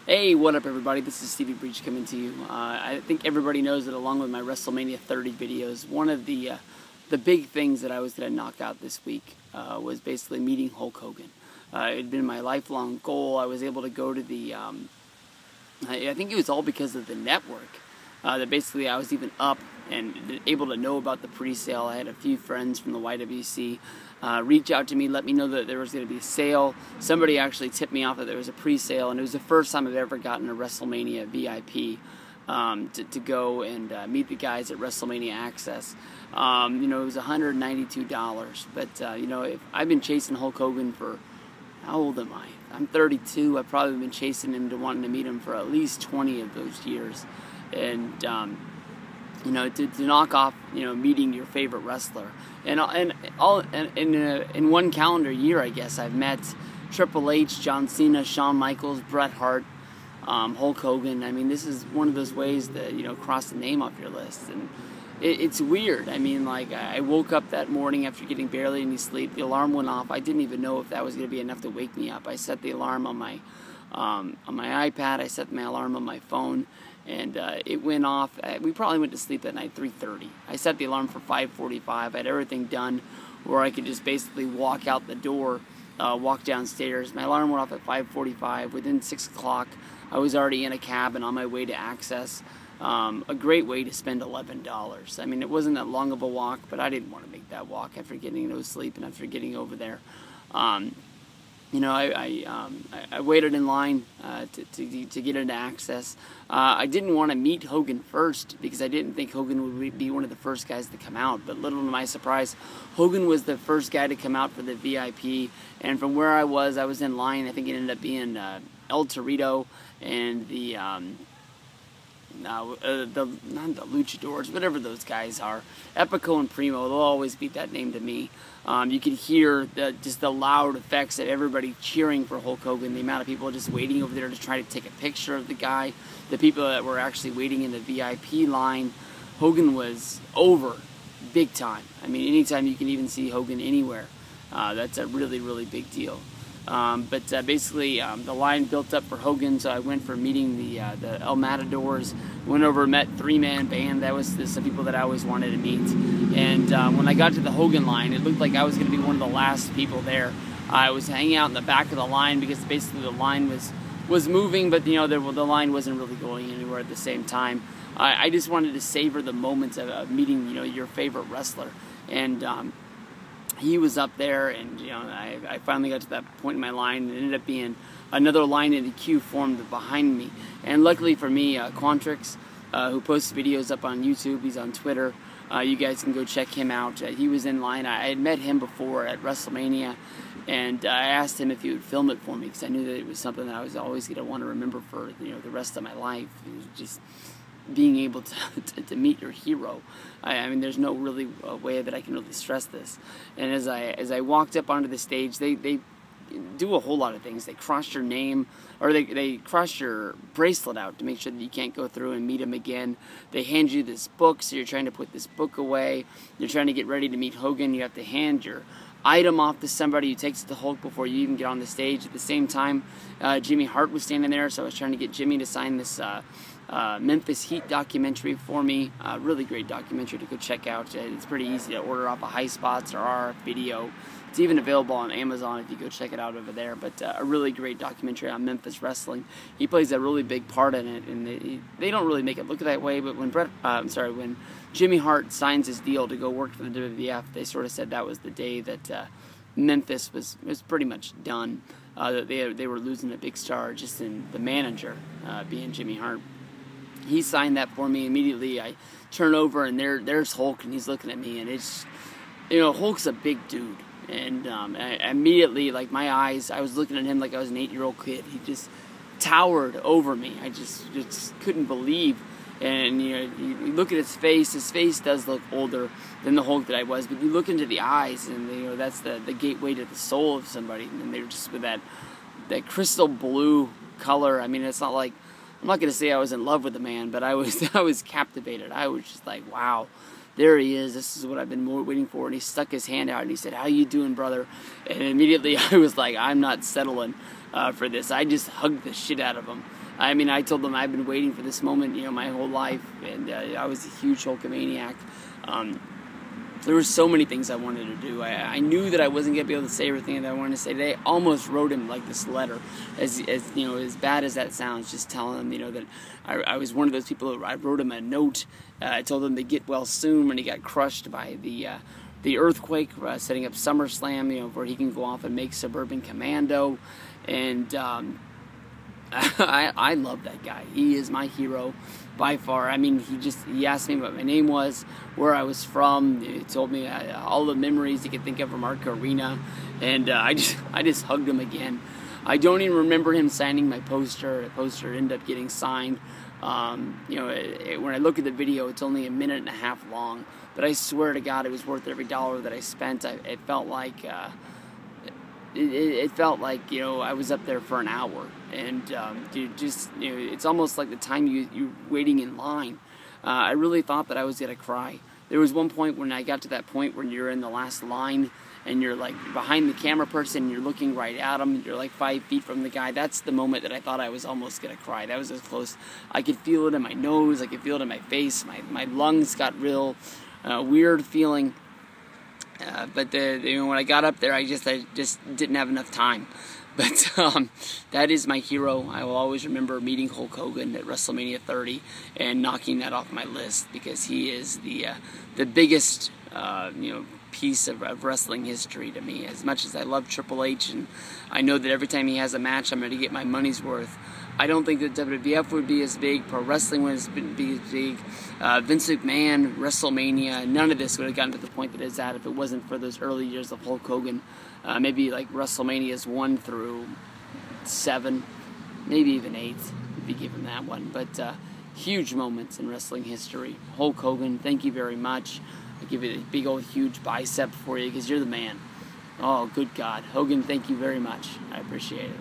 Hey, what up everybody? This is Stevie Breach coming to you. I think everybody knows that along with my WrestleMania 30 videos, one of the big things that I was going to knock out this week was basically meeting Hulk Hogan. It had been my lifelong goal. I was able to go to the, I think it was all because of the network, that basically I was even up and able to know about the pre-sale. I had a few friends from the YWC reach out to me, let me know that there was going to be a sale. Somebody actually tipped me off that there was a pre-sale, and it was the first time I've ever gotten a WrestleMania VIP to go and meet the guys at WrestleMania Access. It was $192, but I've been chasing Hulk Hogan for, how old am I? I'm 32. I've probably been chasing him to wanting to meet him for at least 20 of those years, and to knock off, meeting your favorite wrestler. And in one calendar year, I guess, I've met Triple H, John Cena, Shawn Michaels, Bret Hart, Hulk Hogan. I mean, this is one of those ways that, cross the name off your list. And it's weird. I mean, like, I woke up that morning after getting barely any sleep. The alarm went off. I didn't even know if that was going to be enough to wake me up. I set the alarm on my iPad. I set my alarm on my phone. And it went off. We probably went to sleep that night 3:30. I set the alarm for 5:45. I had everything done where I could just basically walk out the door, walk downstairs. My alarm went off at 5:45. Within 6 o'clock, I was already in a cab and on my way to Access. A great way to spend $11. I mean, it wasn't that long of a walk, but I didn't want to make that walk after getting no sleep and after getting over there. I waited in line to get into Access. I didn't want to meet Hogan first because I didn't think Hogan would be one of the first guys to come out. But little to my surprise, Hogan was the first guy to come out for the VIP. And from where I was in line. I think it ended up being El Torito and not the Luchadors, whatever those guys are, Epico and Primo. They'll always beat that name to me. You could hear just the loud effects of everybody cheering for Hulk Hogan, the amount of people just waiting over there to try to take a picture of the guy, the people that were actually waiting in the VIP line. Hogan was over big time. I mean, anytime you can even see Hogan anywhere, that's a really, really big deal. Basically, the line built up for Hogan, so I went for meeting the El Matadors. Went over and met three-man band. That was some people that I always wanted to meet. And when I got to the Hogan line, it looked like I was going to be one of the last people there. I was hanging out in the back of the line because basically the line was moving, but the line wasn't really going anywhere at the same time. I just wanted to savor the moments of meeting your favorite wrestler. And he was up there, and I finally got to that point in my line. It ended up being another line in the queue formed behind me. And luckily for me, Quantrix, who posts videos up on YouTube, he's on Twitter. You guys can go check him out. He was in line. I had met him before at WrestleMania, and I asked him if he would film it for me because I knew that it was something that I was always going to want to remember for the rest of my life. Just being able to meet your hero. I mean, there's no really way that I can really stress this. And as I walked up onto the stage, they do a whole lot of things. They cross your name, or they cross your bracelet out to make sure that you can't go through and meet him again. They hand you this book, so you're trying to put this book away. You're trying to get ready to meet Hogan. You have to hand your item off to somebody who takes it to Hulk before you even get on the stage. At the same time, Jimmy Hart was standing there, so I was trying to get Jimmy to sign this Memphis Heat documentary for me. Really great documentary to go check out. It's pretty easy to order off of High Spots or RF Video. It's even available on Amazon if you go check it out over there. But a really great documentary on Memphis wrestling. He plays a really big part in it, and they don't really make it look that way. But when Jimmy Hart signs his deal to go work for the WWF, they sort of said that was the day that Memphis was pretty much done. That they were losing a big star, just in the manager being Jimmy Hart. He signed that for me. Immediately I turn over, and there's Hulk, and he's looking at me, and it's, Hulk's a big dude. And I immediately, like, my eyes, I was looking at him like I was an 8-year-old kid. He just towered over me. I just couldn't believe. And you look at his face does look older than the Hulk that I was, but you look into the eyes, and that's the gateway to the soul of somebody. And they were just with that crystal blue color. I mean, it's not like, I'm not going to say I was in love with the man, but I was captivated. I was just like, wow, there he is. This is what I've been waiting for. And he stuck his hand out and he said, "How you doing, brother?" And immediately I was like, I'm not settling for this. I just hugged the shit out of him. I mean, I told them I've been waiting for this moment, my whole life, and I was a huge Hulkamaniac. There were so many things I wanted to do. I knew that I wasn't going to be able to say everything that I wanted to say today. I almost wrote him like this letter, as bad as that sounds, just telling him, that I was one of those people who I wrote him a note. I told him to get well soon when he got crushed by the earthquake, setting up SummerSlam, where he can go off and make Suburban Commando. And I love that guy. He is my hero by far. I mean, he asked me what my name was, where I was from. He told me all the memories he could think of from Arca Arena, and I just hugged him again. I don't even remember him signing my poster. The poster ended up getting signed. When I look at the video, it's only a minute and a half long, but I swear to God, it was worth every dollar that I spent. It felt like I was up there for an hour, and it's almost like the time you're waiting in line. I really thought that I was gonna cry. There was one point when I got to that point when you're in the last line and you're like behind the camera person and you're looking right at him. You're like 5 feet from the guy. That's the moment that I thought I was almost gonna cry. That was as close. I could feel it in my nose. I could feel it in my face. My lungs got real weird feeling. But when I got up there, I just didn't have enough time. But that is my hero. I will always remember meeting Hulk Hogan at WrestleMania 30 and knocking that off my list, because he is the biggest piece of wrestling history to me. As much as I love Triple H, and I know that every time he has a match, I'm going to get my money's worth, I don't think that WWF would be as big, pro wrestling would be as big, Vince McMahon, WrestleMania, none of this would have gotten to the point that it's at if it wasn't for those early years of Hulk Hogan. Maybe like WrestleManias 1 through 7, maybe even 8, if you give him that one. But huge moments in wrestling history. Hulk Hogan, thank you very much. I give it a big old huge bicep for you, because you're the man. Oh, good God. Hogan, thank you very much. I appreciate it.